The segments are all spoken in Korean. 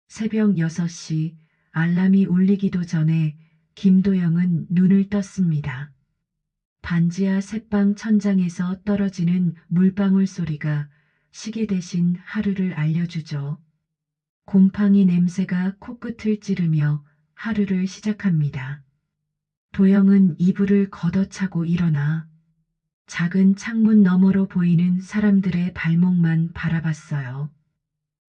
새벽 6시 알람이 울리기도 전에 김도영은 눈을 떴습니다. 반지하 새방 천장에서 떨어지는 물방울 소리가 시계 대신 하루를 알려주죠. 곰팡이 냄새가 코끝을 찌르며 하루를 시작합니다. 도영은 이불을 걷어차고 일어나 작은 창문 너머로 보이는 사람들의 발목만 바라봤어요.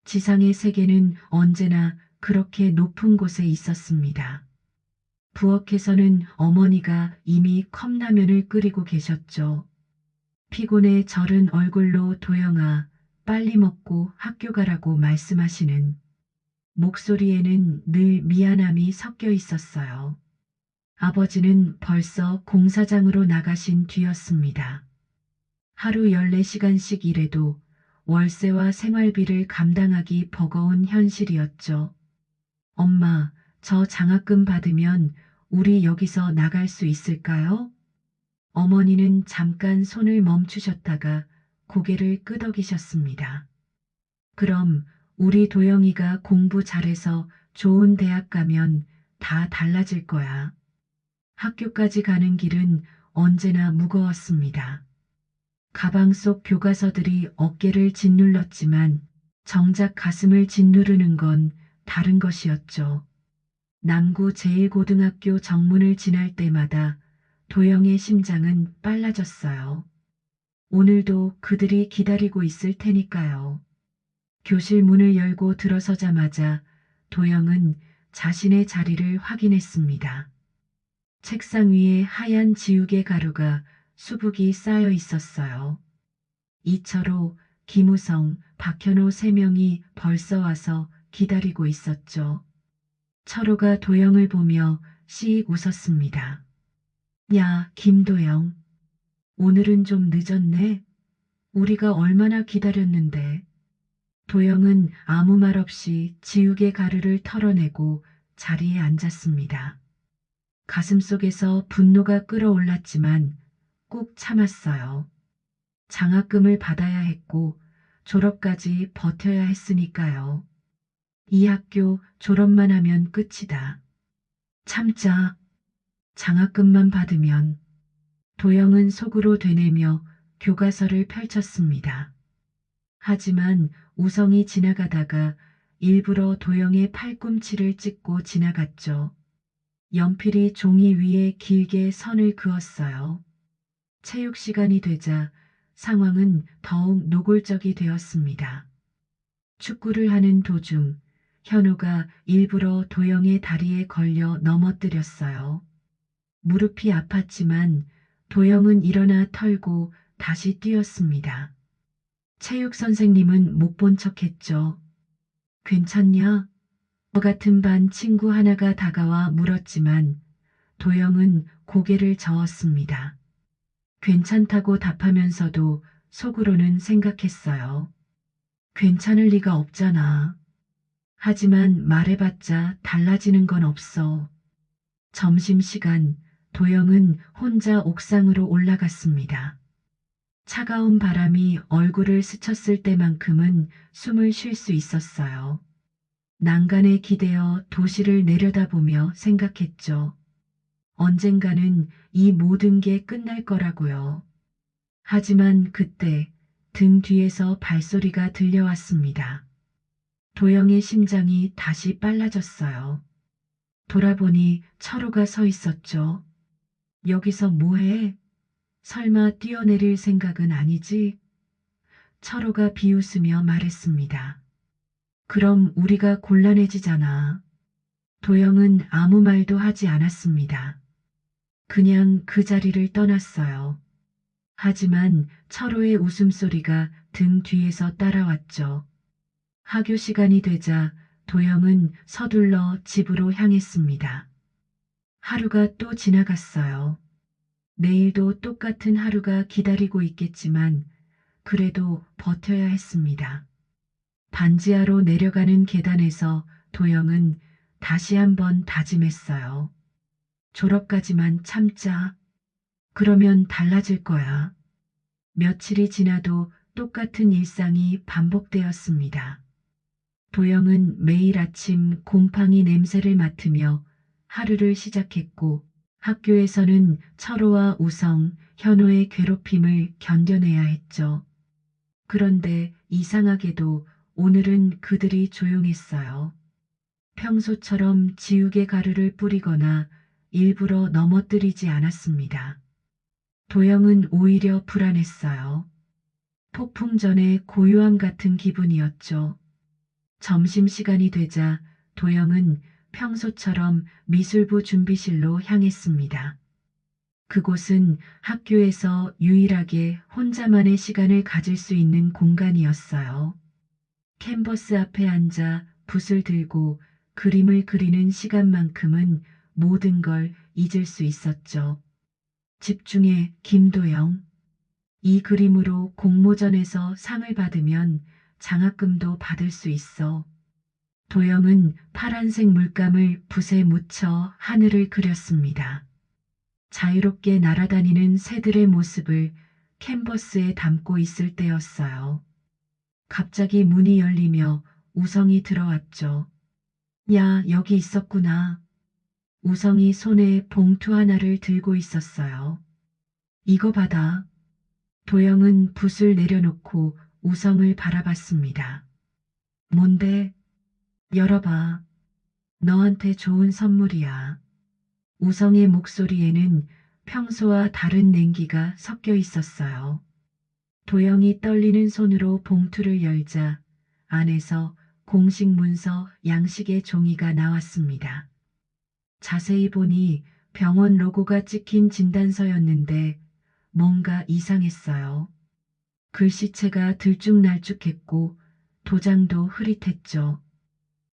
지상의 세계는 언제나 그렇게 높은 곳에 있었습니다. 부엌에서는 어머니가 이미 컵라면을 끓이고 계셨죠. 피곤에 절은 얼굴로 도영아, 빨리 먹고 학교 가라고 말씀하시는 목소리에는 늘 미안함이 섞여 있었어요. 아버지는 벌써 공사장으로 나가신 뒤였습니다. 하루 14시간씩 일해도 월세와 생활비를 감당하기 버거운 현실이었죠. 엄마, 저 장학금 받으면 우리 여기서 나갈 수 있을까요? 어머니는 잠깐 손을 멈추셨다가 고개를 끄덕이셨습니다. 그럼 우리 도영이가 공부 잘해서 좋은 대학 가면 다 달라질 거야. 학교까지 가는 길은 언제나 무거웠습니다. 가방 속 교과서들이 어깨를 짓눌렀지만 정작 가슴을 짓누르는 건 다른 것이었죠. 남구 제1고등학교 정문을 지날 때마다 도영의 심장은 빨라졌어요. 오늘도 그들이 기다리고 있을 테니까요. 교실 문을 열고 들어서자마자 도영은 자신의 자리를 확인했습니다. 책상 위에 하얀 지우개 가루가 수북이 쌓여 있었어요. 이철호, 김우성, 박현호 세 명이 벌써 와서 기다리고 있었죠. 철호가 도영을 보며 씩 웃었습니다. 야, 김도영. 오늘은 좀 늦었네. 우리가 얼마나 기다렸는데. 도영은 아무 말 없이 지우개 가루를 털어내고 자리에 앉았습니다. 가슴속에서 분노가 끓어올랐지만 꾹 참았어요. 장학금을 받아야 했고 졸업까지 버텨야 했으니까요. 이 학교 졸업만 하면 끝이다. 참자. 장학금만 받으면. 도영은 속으로 되뇌며 교과서를 펼쳤습니다. 하지만 우성이 지나가다가 일부러 도영의 팔꿈치를 찍고 지나갔죠. 연필이 종이 위에 길게 선을 그었어요. 체육 시간이 되자 상황은 더욱 노골적이 되었습니다. 축구를 하는 도중 현우가 일부러 도영의 다리에 걸려 넘어뜨렸어요. 무릎이 아팠지만 도영은 일어나 털고 다시 뛰었습니다. 체육 선생님은 못 본 척했죠. 괜찮냐? 저 같은 반 친구 하나가 다가와 물었지만 도영은 고개를 저었습니다. 괜찮다고 답하면서도 속으로는 생각했어요. 괜찮을 리가 없잖아. 하지만 말해봤자 달라지는 건 없어. 점심시간 도영은 혼자 옥상으로 올라갔습니다. 차가운 바람이 얼굴을 스쳤을 때만큼은 숨을 쉴 수 있었어요. 난간에 기대어 도시를 내려다보며 생각했죠. 언젠가는 이 모든 게 끝날 거라고요. 하지만 그때 등 뒤에서 발소리가 들려왔습니다. 도영의 심장이 다시 빨라졌어요. 돌아보니 철호가 서 있었죠. 여기서 뭐해? 설마 뛰어내릴 생각은 아니지? 철호가 비웃으며 말했습니다. 그럼 우리가 곤란해지잖아. 도영은 아무 말도 하지 않았습니다. 그냥 그 자리를 떠났어요. 하지만 철호의 웃음소리가 등 뒤에서 따라왔죠. 하교 시간이 되자 도영은 서둘러 집으로 향했습니다. 하루가 또 지나갔어요. 내일도 똑같은 하루가 기다리고 있겠지만 그래도 버텨야 했습니다. 반지하로 내려가는 계단에서 도영은 다시 한번 다짐했어요. 졸업까지만 참자. 그러면 달라질 거야. 며칠이 지나도 똑같은 일상이 반복되었습니다. 도영은 매일 아침 곰팡이 냄새를 맡으며 하루를 시작했고 학교에서는 철호와 우성, 현호의 괴롭힘을 견뎌내야 했죠. 그런데 이상하게도 오늘은 그들이 조용했어요. 평소처럼 지우개 가루를 뿌리거나 일부러 넘어뜨리지 않았습니다. 도영은 오히려 불안했어요. 폭풍 전의 고요함 같은 기분이었죠. 점심시간이 되자 도영은 평소처럼 미술부 준비실로 향했습니다. 그곳은 학교에서 유일하게 혼자만의 시간을 가질 수 있는 공간이었어요. 캔버스 앞에 앉아 붓을 들고 그림을 그리는 시간만큼은 모든 걸 잊을 수 있었죠. 집중해, 김도영. 이 그림으로 공모전에서 상을 받으면 장학금도 받을 수 있어. 도영은 파란색 물감을 붓에 묻혀 하늘을 그렸습니다. 자유롭게 날아다니는 새들의 모습을 캔버스에 담고 있을 때였어요. 갑자기 문이 열리며 우성이 들어왔죠. 야, 여기 있었구나. 우성이 손에 봉투 하나를 들고 있었어요. 이거 받아. 도영은 붓을 내려놓고 우성을 바라봤습니다. 뭔데? 열어봐. 너한테 좋은 선물이야. 우성의 목소리에는 평소와 다른 냉기가 섞여 있었어요. 도영이 떨리는 손으로 봉투를 열자 안에서 공식 문서 양식의 종이가 나왔습니다. 자세히 보니 병원 로고가 찍힌 진단서였는데 뭔가 이상했어요. 글씨체가 들쭉날쭉했고 도장도 흐릿했죠.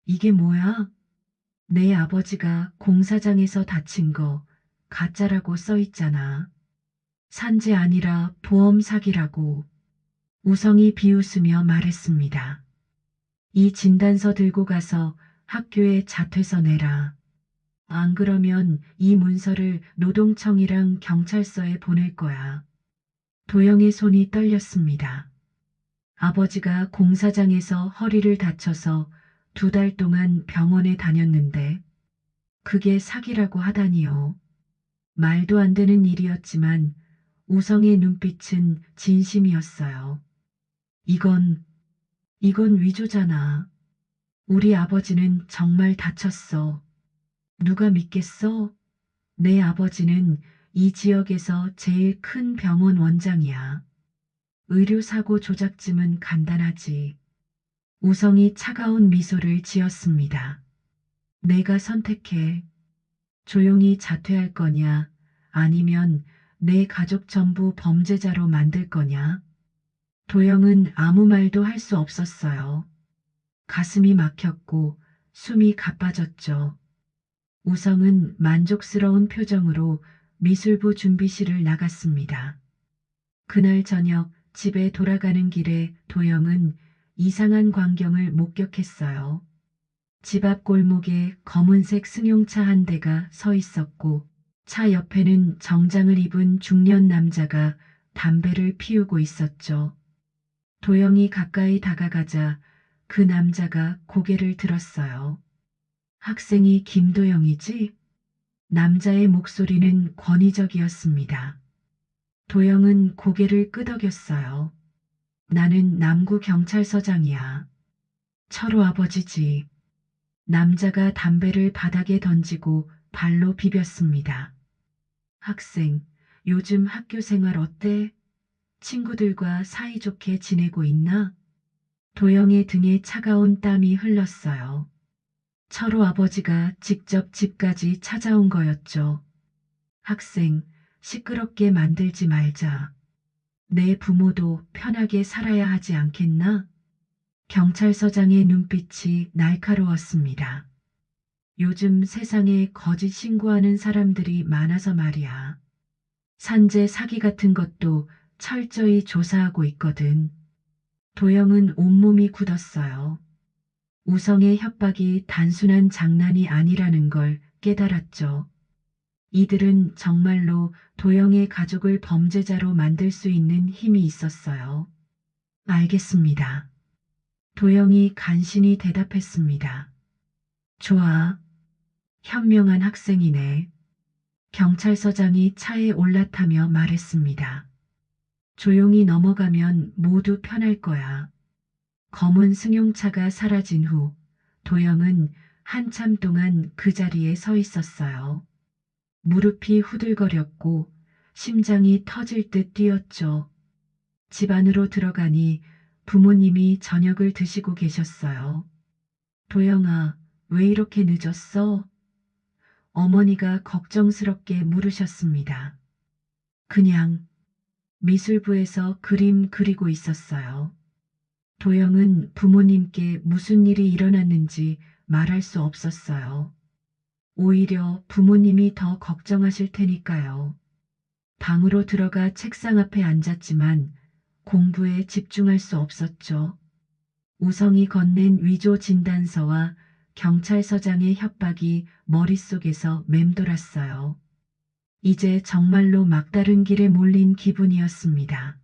이게 뭐야? 내 아버지가 공사장에서 다친 거 가짜라고 써 있잖아. 산재 아니라 보험 사기라고. 우성이 비웃으며 말했습니다. 이 진단서 들고 가서 학교에 자퇴서 내라. 안 그러면 이 문서를 노동청이랑 경찰서에 보낼 거야. 도영의 손이 떨렸습니다. 아버지가 공사장에서 허리를 다쳐서 2달 동안 병원에 다녔는데 그게 사기라고 하다니요. 말도 안 되는 일이었지만 우성의 눈빛은 진심이었어요. 이건 위조잖아. 우리 아버지는 정말 다쳤어. 누가 믿겠어? 내 아버지는 이 지역에서 제일 큰 병원 원장이야. 의료사고 조작쯤은 간단하지. 우성이 차가운 미소를 지었습니다. 내가 선택해. 조용히 자퇴할 거냐, 아니면 내 가족 전부 범죄자로 만들 거냐? 도영은 아무 말도 할 수 없었어요. 가슴이 막혔고 숨이 가빠졌죠. 우성은 만족스러운 표정으로 미술부 준비실을 나갔습니다. 그날 저녁 집에 돌아가는 길에 도영은 이상한 광경을 목격했어요. 집 앞 골목에 검은색 승용차 한 대가 서 있었고 차 옆에는 정장을 입은 중년 남자가 담배를 피우고 있었죠. 도영이 가까이 다가가자 그 남자가 고개를 들었어요. 학생이 김도영이지? 남자의 목소리는 권위적이었습니다. 도영은 고개를 끄덕였어요. 나는 남구경찰서장이야. 철호 아버지지. 남자가 담배를 바닥에 던지고 발로 비볐습니다. 학생, 요즘 학교 생활 어때? 친구들과 사이좋게 지내고 있나? 도영의 등에 차가운 땀이 흘렀어요. 철호 아버지가 직접 집까지 찾아온 거였죠. 학생, 시끄럽게 만들지 말자. 내 부모도 편하게 살아야 하지 않겠나? 경찰서장의 눈빛이 날카로웠습니다. 요즘 세상에 거짓 신고하는 사람들이 많아서 말이야. 산재 사기 같은 것도 철저히 조사하고 있거든. 도영은 온몸이 굳었어요. 우성의 협박이 단순한 장난이 아니라는 걸 깨달았죠. 이들은 정말로 도영의 가족을 범죄자로 만들 수 있는 힘이 있었어요. 알겠습니다. 도영이 간신히 대답했습니다. 좋아. 현명한 학생이네. 경찰서장이 차에 올라타며 말했습니다. 조용히 넘어가면 모두 편할 거야. 검은 승용차가 사라진 후 도영은 한참 동안 그 자리에 서 있었어요. 무릎이 후들거렸고 심장이 터질 듯 뛰었죠. 집 안으로 들어가니 부모님이 저녁을 드시고 계셨어요. 도영아, 왜 이렇게 늦었어? 어머니가 걱정스럽게 물으셨습니다. 그냥 미술부에서 그림 그리고 있었어요. 도영은 부모님께 무슨 일이 일어났는지 말할 수 없었어요. 오히려 부모님이 더 걱정하실 테니까요. 방으로 들어가 책상 앞에 앉았지만 공부에 집중할 수 없었죠. 우성이 건넨 위조 진단서와 경찰서장의 협박이 머릿속에서 맴돌았어요. 이제 정말로 막다른 길에 몰린 기분이었습니다.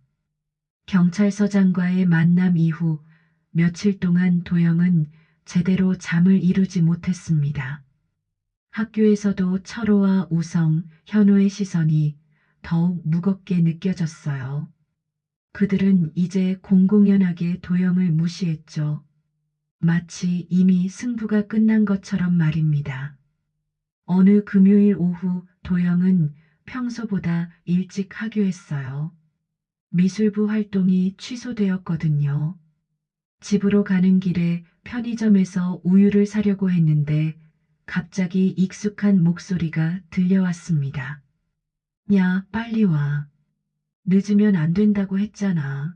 경찰서장과의 만남 이후 며칠 동안 도영은 제대로 잠을 이루지 못했습니다. 학교에서도 철호와 우성, 현우의 시선이 더욱 무겁게 느껴졌어요. 그들은 이제 공공연하게 도영을 무시했죠. 마치 이미 승부가 끝난 것처럼 말입니다. 어느 금요일 오후 도영은 평소보다 일찍 하교했어요. 미술부 활동이 취소되었거든요. 집으로 가는 길에 편의점에서 우유를 사려고 했는데 갑자기 익숙한 목소리가 들려왔습니다. 야, 빨리 와. 늦으면 안 된다고 했잖아.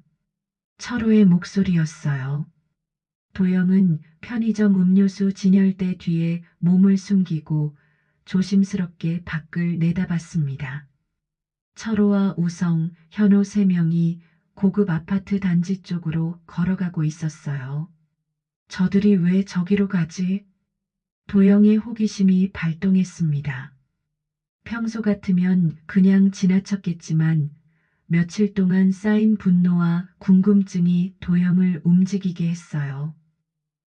철호의 목소리였어요. 도영은 편의점 음료수 진열대 뒤에 몸을 숨기고 조심스럽게 밖을 내다봤습니다. 철호와 우성, 현호 세 명이 고급 아파트 단지 쪽으로 걸어가고 있었어요. 저들이 왜 저기로 가지? 도영의 호기심이 발동했습니다. 평소 같으면 그냥 지나쳤겠지만 며칠 동안 쌓인 분노와 궁금증이 도영을 움직이게 했어요.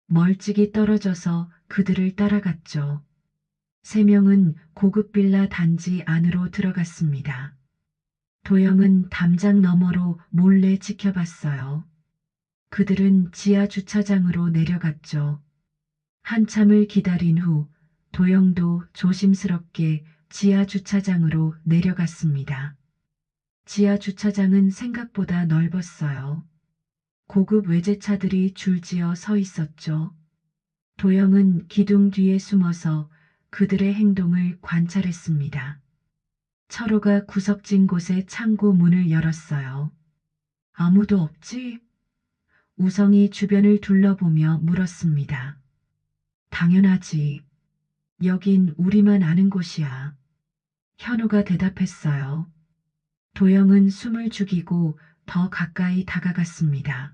멀찍이 떨어져서 그들을 따라갔죠. 세 명은 고급 빌라 단지 안으로 들어갔습니다. 도영은 담장 너머로 몰래 지켜봤어요. 그들은 지하 주차장으로 내려갔죠. 한참을 기다린 후 도영도 조심스럽게 지하 주차장으로 내려갔습니다. 지하 주차장은 생각보다 넓었어요. 고급 외제차들이 줄지어 서 있었죠. 도영은 기둥 뒤에 숨어서 그들의 행동을 관찰했습니다. 철호가 구석진 곳에 창고 문을 열었어요. 아무도 없지? 우성이 주변을 둘러보며 물었습니다. 당연하지. 여긴 우리만 아는 곳이야. 현우가 대답했어요. 도영은 숨을 죽이고 더 가까이 다가갔습니다.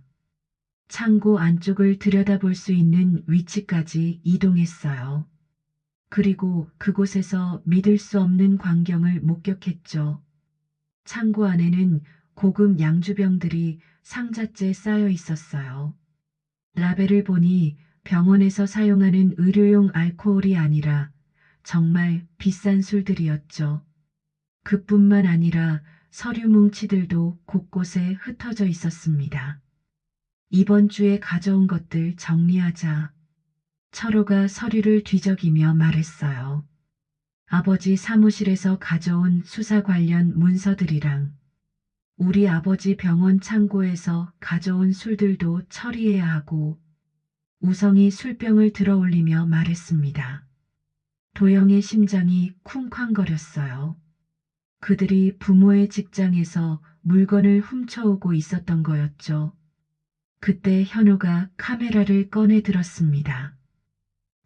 창고 안쪽을 들여다볼 수 있는 위치까지 이동했어요. 그리고 그곳에서 믿을 수 없는 광경을 목격했죠. 창고 안에는 고급 양주병들이 상자째 쌓여 있었어요. 라벨을 보니 병원에서 사용하는 의료용 알코올이 아니라 정말 비싼 술들이었죠. 그뿐만 아니라 서류 뭉치들도 곳곳에 흩어져 있었습니다. 이번 주에 가져온 것들 정리하자. 철호가 서류를 뒤적이며 말했어요. 아버지 사무실에서 가져온 수사 관련 문서들이랑 우리 아버지 병원 창고에서 가져온 술들도 처리해야 하고 우성이 술병을 들어 올리며 말했습니다. 도영의 심장이 쿵쾅거렸어요. 그들이 부모의 직장에서 물건을 훔쳐오고 있었던 거였죠. 그때 현우가 카메라를 꺼내 들었습니다.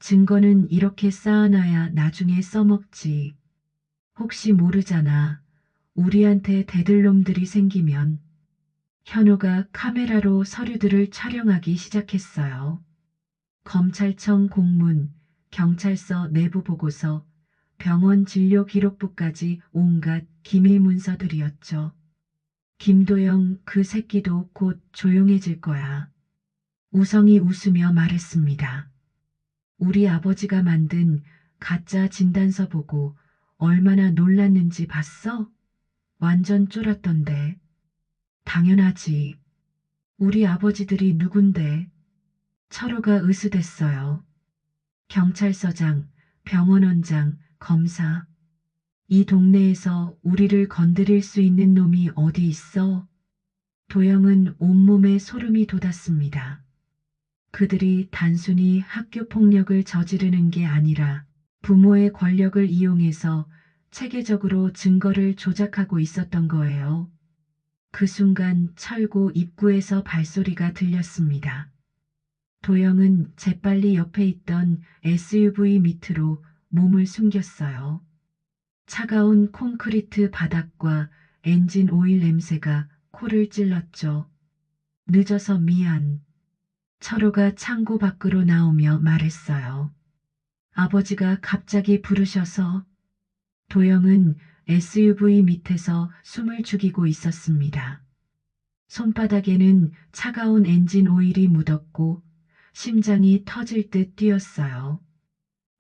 증거는 이렇게 쌓아놔야 나중에 써먹지. 혹시 모르잖아. 우리한테 대들 놈들이 생기면. 현우가 카메라로 서류들을 촬영하기 시작했어요. 검찰청 공문, 경찰서 내부 보고서, 병원 진료 기록부까지 온갖 기밀 문서들이었죠. 김도영 그 새끼도 곧 조용해질 거야. 우성이 웃으며 말했습니다. 우리 아버지가 만든 가짜 진단서 보고 얼마나 놀랐는지 봤어? 완전 쫄았던데. 당연하지. 우리 아버지들이 누군데? 철호가 으스댔어요. 경찰서장, 병원원장, 검사. 이 동네에서 우리를 건드릴 수 있는 놈이 어디 있어? 도영은 온몸에 소름이 돋았습니다. 그들이 단순히 학교 폭력을 저지르는 게 아니라 부모의 권력을 이용해서 체계적으로 증거를 조작하고 있었던 거예요. 그 순간 철고 입구에서 발소리가 들렸습니다. 도영은 재빨리 옆에 있던 SUV 밑으로 몸을 숨겼어요. 차가운 콘크리트 바닥과 엔진 오일 냄새가 코를 찔렀죠. 늦어서 미안. 철호가 창고 밖으로 나오며 말했어요. 아버지가 갑자기 부르셔서. 도영은 SUV 밑에서 숨을 죽이고 있었습니다. 손바닥에는 차가운 엔진 오일이 묻었고 심장이 터질 듯 뛰었어요.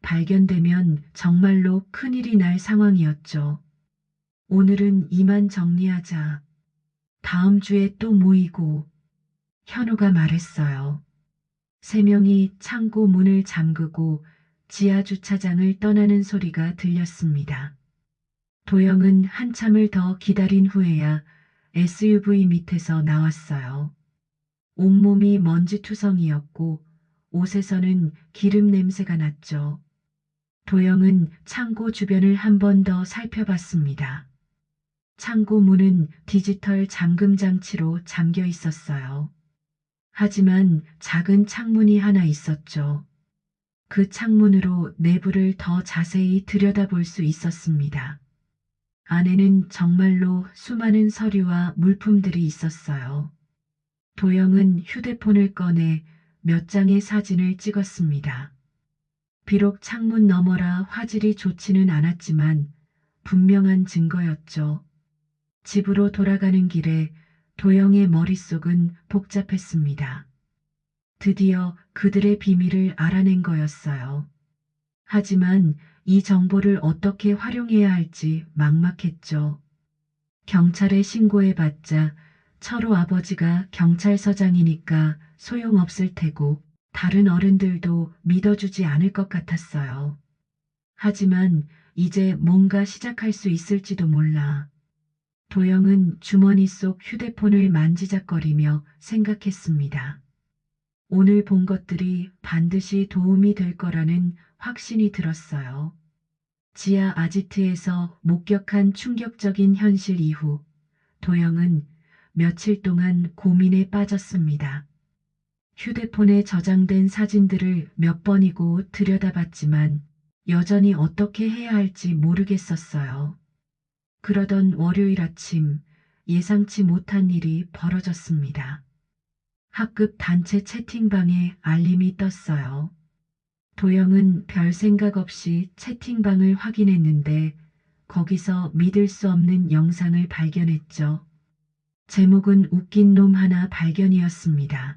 발견되면 정말로 큰일이 날 상황이었죠. 오늘은 이만 정리하자. 다음 주에 또 모이고. 현우가 말했어요. 세 명이 창고 문을 잠그고 지하 주차장을 떠나는 소리가 들렸습니다. 도영은 한참을 더 기다린 후에야 SUV 밑에서 나왔어요. 온몸이 먼지투성이었고 옷에서는 기름 냄새가 났죠. 도영은 창고 주변을 한 번 더 살펴봤습니다. 창고 문은 디지털 잠금 장치로 잠겨 있었어요. 하지만 작은 창문이 하나 있었죠. 그 창문으로 내부를 더 자세히 들여다볼 수 있었습니다. 안에는 정말로 수많은 서류와 물품들이 있었어요. 도영은 휴대폰을 꺼내 몇 장의 사진을 찍었습니다. 비록 창문 너머라 화질이 좋지는 않았지만 분명한 증거였죠. 집으로 돌아가는 길에 도영의 머릿속은 복잡했습니다. 드디어 그들의 비밀을 알아낸 거였어요. 하지만 이 정보를 어떻게 활용해야 할지 막막했죠. 경찰에 신고해봤자 철호 아버지가 경찰서장이니까 소용없을 테고 다른 어른들도 믿어주지 않을 것 같았어요. 하지만 이제 뭔가 시작할 수 있을지도 몰라. 도영은 주머니 속 휴대폰을 만지작거리며 생각했습니다. 오늘 본 것들이 반드시 도움이 될 거라는 확신이 들었어요. 지하 아지트에서 목격한 충격적인 현실 이후 도영은 며칠 동안 고민에 빠졌습니다. 휴대폰에 저장된 사진들을 몇 번이고 들여다봤지만 여전히 어떻게 해야 할지 모르겠었어요. 그러던 월요일 아침 예상치 못한 일이 벌어졌습니다. 학급 단체 채팅방에 알림이 떴어요. 도영은 별 생각 없이 채팅방을 확인했는데 거기서 믿을 수 없는 영상을 발견했죠. 제목은 웃긴 놈 하나 발견이었습니다.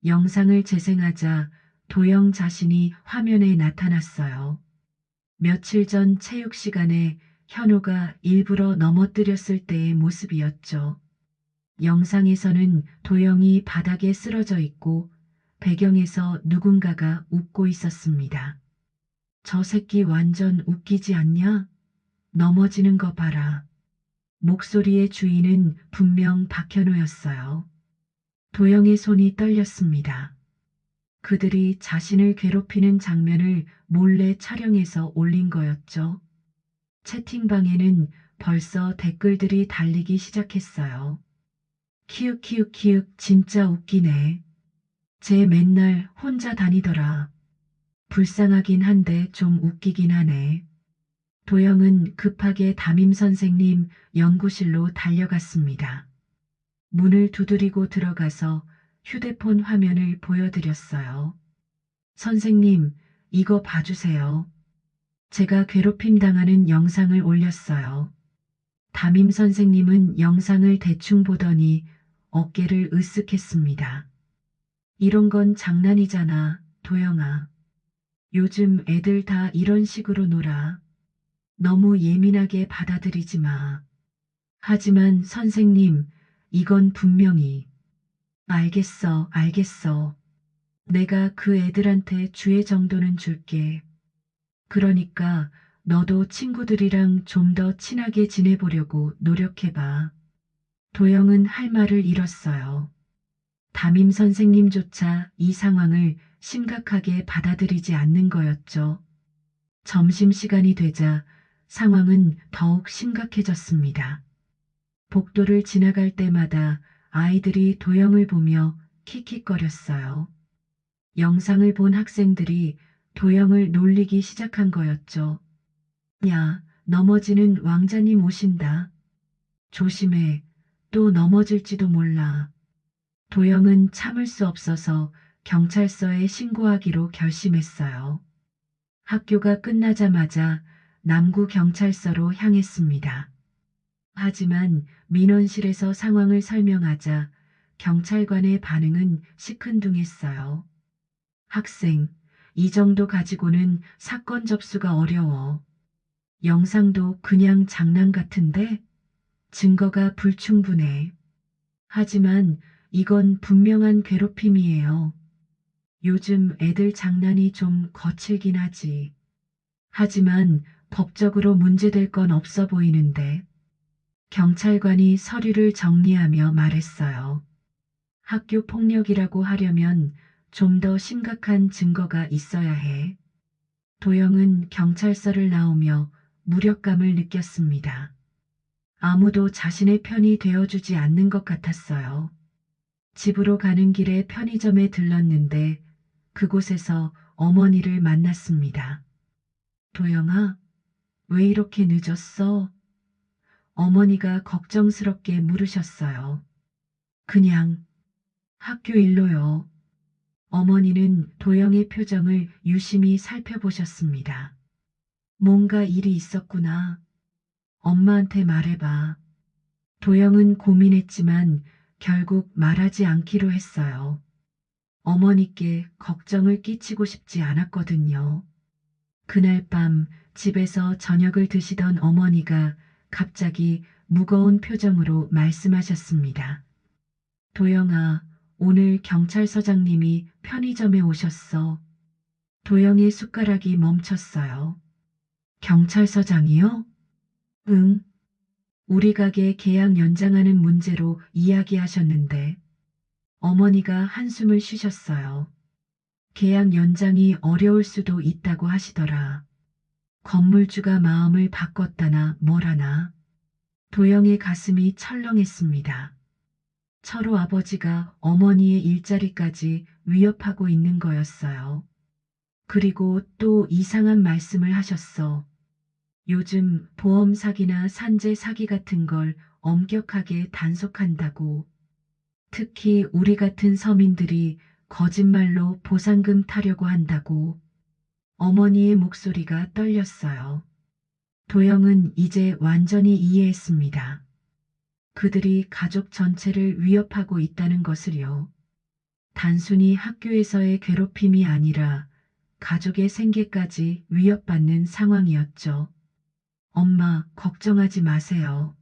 영상을 재생하자 도영 자신이 화면에 나타났어요. 며칠 전 체육 시간에 현우가 일부러 넘어뜨렸을 때의 모습이었죠. 영상에서는 도영이 바닥에 쓰러져 있고 배경에서 누군가가 웃고 있었습니다. 저 새끼 완전 웃기지 않냐? 넘어지는 거 봐라. 목소리의 주인은 분명 박현우였어요. 도영의 손이 떨렸습니다. 그들이 자신을 괴롭히는 장면을 몰래 촬영해서 올린 거였죠. 채팅방에는 벌써 댓글들이 달리기 시작했어요. 키읔키읔키읔 진짜 웃기네. 쟤 맨날 혼자 다니더라. 불쌍하긴 한데 좀 웃기긴 하네. 도영은 급하게 담임 선생님 연구실로 달려갔습니다. 문을 두드리고 들어가서 휴대폰 화면을 보여드렸어요. 선생님, 이거 봐주세요. 제가 괴롭힘 당하는 영상을 올렸어요. 담임 선생님은 영상을 대충 보더니 어깨를 으쓱했습니다. 이런 건 장난이잖아, 도영아. 요즘 애들 다 이런 식으로 놀아. 너무 예민하게 받아들이지 마. 하지만 선생님, 이건 분명히. 알겠어, 알겠어. 내가 그 애들한테 주의 정도는 줄게. 그러니까 너도 친구들이랑 좀 더 친하게 지내보려고 노력해봐. 도영은 할 말을 잃었어요. 담임 선생님조차 이 상황을 심각하게 받아들이지 않는 거였죠. 점심시간이 되자 상황은 더욱 심각해졌습니다. 복도를 지나갈 때마다 아이들이 도영을 보며 킥킥거렸어요. 영상을 본 학생들이 도영을 놀리기 시작한 거였죠. 야, 넘어지는 왕자님 오신다. 조심해. 또 넘어질지도 몰라. 도영은 참을 수 없어서 경찰서에 신고하기로 결심했어요. 학교가 끝나자마자 남구 경찰서로 향했습니다. 하지만 민원실에서 상황을 설명하자 경찰관의 반응은 시큰둥했어요. 학생, 이 정도 가지고는 사건 접수가 어려워. 영상도 그냥 장난 같은데 증거가 불충분해. 하지만 이건 분명한 괴롭힘이에요. 요즘 애들 장난이 좀 거칠긴 하지. 하지만 법적으로 문제될 건 없어 보이는데. 경찰관이 서류를 정리하며 말했어요. 학교 폭력이라고 하려면 좀 더 심각한 증거가 있어야 해. 도영은 경찰서를 나오며 무력감을 느꼈습니다. 아무도 자신의 편이 되어주지 않는 것 같았어요. 집으로 가는 길에 편의점에 들렀는데 그곳에서 어머니를 만났습니다. 도영아, 왜 이렇게 늦었어? 어머니가 걱정스럽게 물으셨어요. 그냥 학교 일로요. 어머니는 도영의 표정을 유심히 살펴보셨습니다. 뭔가 일이 있었구나. 엄마한테 말해봐. 도영은 고민했지만 결국 말하지 않기로 했어요. 어머니께 걱정을 끼치고 싶지 않았거든요. 그날 밤 집에서 저녁을 드시던 어머니가 갑자기 무거운 표정으로 말씀하셨습니다. 도영아, 오늘 경찰서장님이 편의점에 오셨어. 도영의 숟가락이 멈췄어요. 경찰서장이요? 응. 우리 가게 계약 연장하는 문제로 이야기하셨는데 어머니가 한숨을 쉬셨어요. 계약 연장이 어려울 수도 있다고 하시더라. 건물주가 마음을 바꿨다나 뭐라나. 도영의 가슴이 철렁했습니다. 철호 아버지가 어머니의 일자리까지 위협하고 있는 거였어요. 그리고 또 이상한 말씀을 하셨어. 요즘 보험 사기나 산재 사기 같은 걸 엄격하게 단속한다고. 특히 우리 같은 서민들이 거짓말로 보상금 타려고 한다고. 어머니의 목소리가 떨렸어요. 도영은 이제 완전히 이해했습니다. 그들이 가족 전체를 위협하고 있다는 것을요. 단순히 학교에서의 괴롭힘이 아니라 가족의 생계까지 위협받는 상황이었죠. 엄마, 걱정하지 마세요.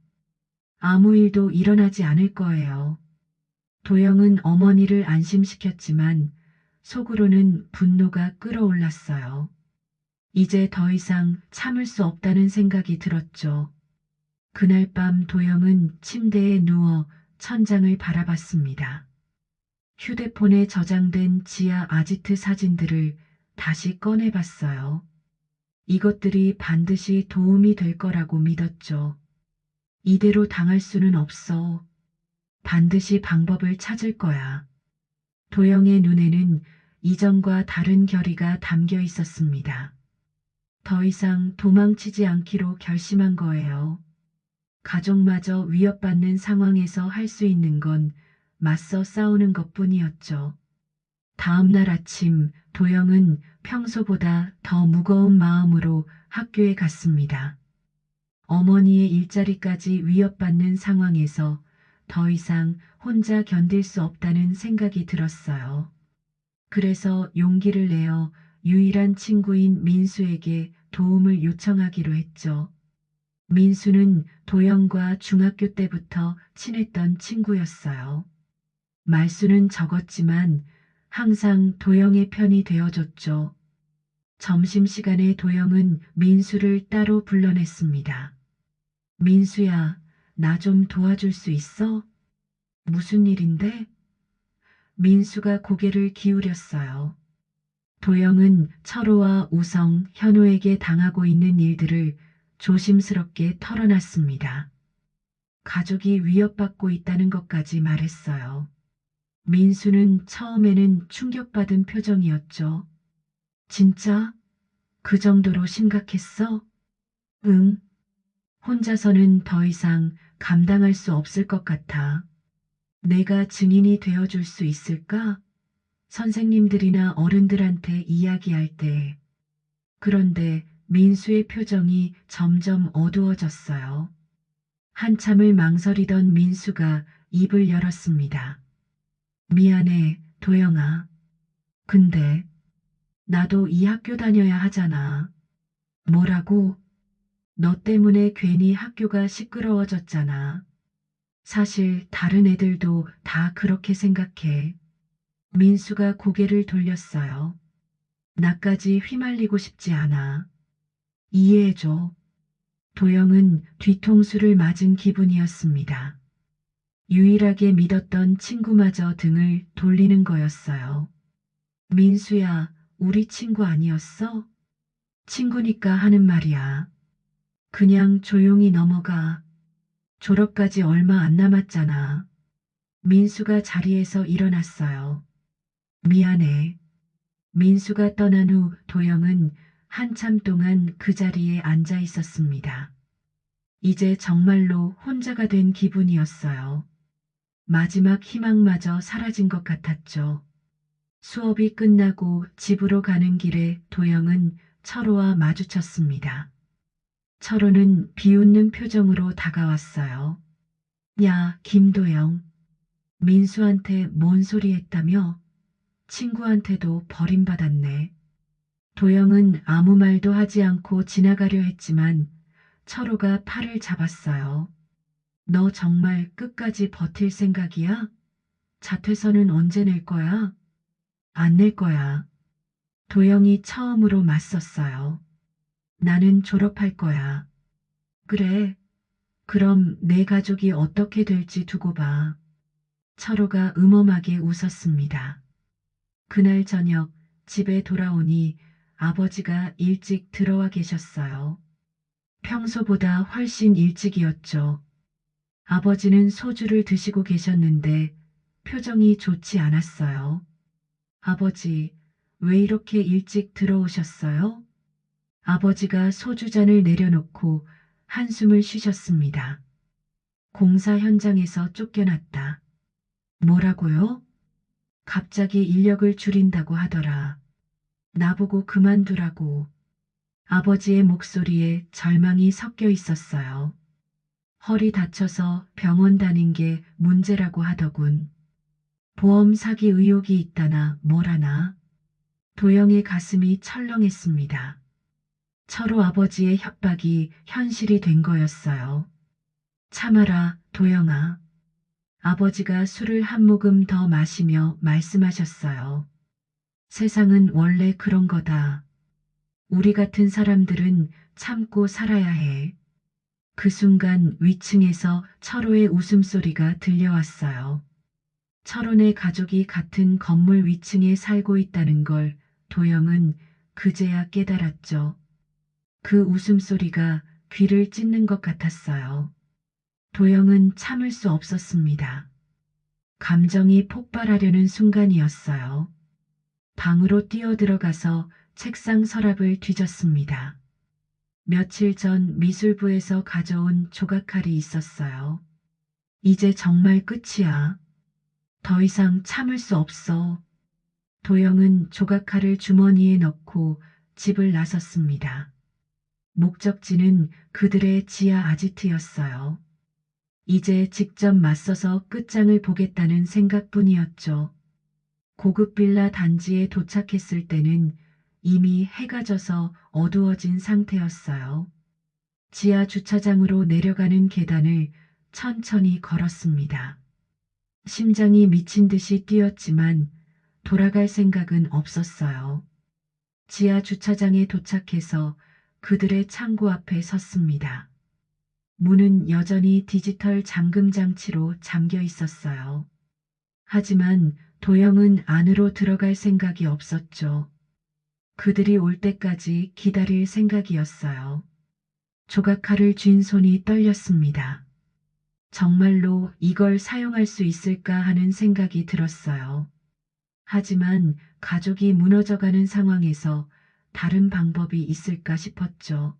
아무 일도 일어나지 않을 거예요. 도영은 어머니를 안심시켰지만 속으로는 분노가 끓어올랐어요. 이제 더 이상 참을 수 없다는 생각이 들었죠. 그날 밤 도영은 침대에 누워 천장을 바라봤습니다. 휴대폰에 저장된 지하 아지트 사진들을 다시 꺼내봤어요. 이것들이 반드시 도움이 될 거라고 믿었죠. 이대로 당할 수는 없어. 반드시 방법을 찾을 거야. 도영의 눈에는 이전과 다른 결의가 담겨 있었습니다. 더 이상 도망치지 않기로 결심한 거예요. 가족마저 위협받는 상황에서 할 수 있는 건 맞서 싸우는 것뿐이었죠. 다음 날 아침 도영은 평소보다 더 무거운 마음으로 학교에 갔습니다. 어머니의 일자리까지 위협받는 상황에서 더 이상 혼자 견딜 수 없다는 생각이 들었어요. 그래서 용기를 내어 유일한 친구인 민수에게 도움을 요청하기로 했죠. 민수는 도영과 중학교 때부터 친했던 친구였어요. 말수는 적었지만 항상 도영의 편이 되어줬죠. 점심시간에 도영은 민수를 따로 불러냈습니다. 민수야, 나 좀 도와줄 수 있어? 무슨 일인데? 민수가 고개를 기울였어요. 도영은 철호와 우성, 현우에게 당하고 있는 일들을 조심스럽게 털어놨습니다. 가족이 위협받고 있다는 것까지 말했어요. 민수는 처음에는 충격받은 표정이었죠. 진짜? 그 정도로 심각했어? 응. 혼자서는 더 이상 감당할 수 없을 것 같아. 내가 증인이 되어줄 수 있을까? 선생님들이나 어른들한테 이야기할 때. 그런데 민수의 표정이 점점 어두워졌어요. 한참을 망설이던 민수가 입을 열었습니다. 미안해, 도영아. 근데 나도 이 학교 다녀야 하잖아. 뭐라고? 너 때문에 괜히 학교가 시끄러워졌잖아. 사실 다른 애들도 다 그렇게 생각해. 민수가 고개를 돌렸어요. 나까지 휘말리고 싶지 않아. 이해해줘. 도영은 뒤통수를 맞은 기분이었습니다. 유일하게 믿었던 친구마저 등을 돌리는 거였어요. 민수야, 우리 친구 아니었어? 친구니까 하는 말이야. 그냥 조용히 넘어가. 졸업까지 얼마 안 남았잖아. 민수가 자리에서 일어났어요. 미안해. 민수가 떠난 후 도영은 한참 동안 그 자리에 앉아 있었습니다. 이제 정말로 혼자가 된 기분이었어요. 마지막 희망마저 사라진 것 같았죠. 수업이 끝나고 집으로 가는 길에 도영은 철호와 마주쳤습니다. 철호는 비웃는 표정으로 다가왔어요. 야, 김도영. 민수한테 뭔 소리 했다며? 친구한테도 버림받았네. 도영은 아무 말도 하지 않고 지나가려 했지만 철호가 팔을 잡았어요. 너 정말 끝까지 버틸 생각이야? 자퇴서는 언제 낼 거야? 안 낼 거야. 도영이 처음으로 맞섰어요. 나는 졸업할 거야. 그래. 그럼 내 가족이 어떻게 될지 두고 봐. 철호가 음험하게 웃었습니다. 그날 저녁 집에 돌아오니 아버지가 일찍 들어와 계셨어요. 평소보다 훨씬 일찍이었죠. 아버지는 소주를 드시고 계셨는데 표정이 좋지 않았어요. 아버지, 왜 이렇게 일찍 들어오셨어요? 아버지가 소주잔을 내려놓고 한숨을 쉬셨습니다. 공사 현장에서 쫓겨났다. 뭐라고요? 갑자기 인력을 줄인다고 하더라. 나보고 그만두라고. 아버지의 목소리에 절망이 섞여 있었어요. 허리 다쳐서 병원 다닌 게 문제라고 하더군. 보험 사기 의혹이 있다나 뭐라나. 도영의 가슴이 철렁했습니다. 철호 아버지의 협박이 현실이 된 거였어요. 참아라, 도영아. 아버지가 술을 한 모금 더 마시며 말씀하셨어요. 세상은 원래 그런 거다. 우리 같은 사람들은 참고 살아야 해. 그 순간 위층에서 철호의 웃음소리가 들려왔어요. 철호네 가족이 같은 건물 위층에 살고 있다는 걸 도영은 그제야 깨달았죠. 그 웃음소리가 귀를 찢는 것 같았어요. 도영은 참을 수 없었습니다. 감정이 폭발하려는 순간이었어요. 방으로 뛰어들어가서 책상 서랍을 뒤졌습니다. 며칠 전 미술부에서 가져온 조각칼이 있었어요. 이제 정말 끝이야. 더 이상 참을 수 없어. 도영은 조각칼을 주머니에 넣고 집을 나섰습니다. 목적지는 그들의 지하 아지트였어요. 이제 직접 맞서서 끝장을 보겠다는 생각뿐이었죠. 고급 빌라 단지에 도착했을 때는 이미 해가 져서 어두워진 상태였어요. 지하 주차장으로 내려가는 계단을 천천히 걸었습니다. 심장이 미친 듯이 뛰었지만 돌아갈 생각은 없었어요. 지하 주차장에 도착해서 그들의 창고 앞에 섰습니다. 문은 여전히 디지털 잠금 장치로 잠겨 있었어요. 하지만 도영은 안으로 들어갈 생각이 없었죠. 그들이 올 때까지 기다릴 생각이었어요. 조각칼을 쥔 손이 떨렸습니다. 정말로 이걸 사용할 수 있을까 하는 생각이 들었어요. 하지만 가족이 무너져가는 상황에서 다른 방법이 있을까 싶었죠.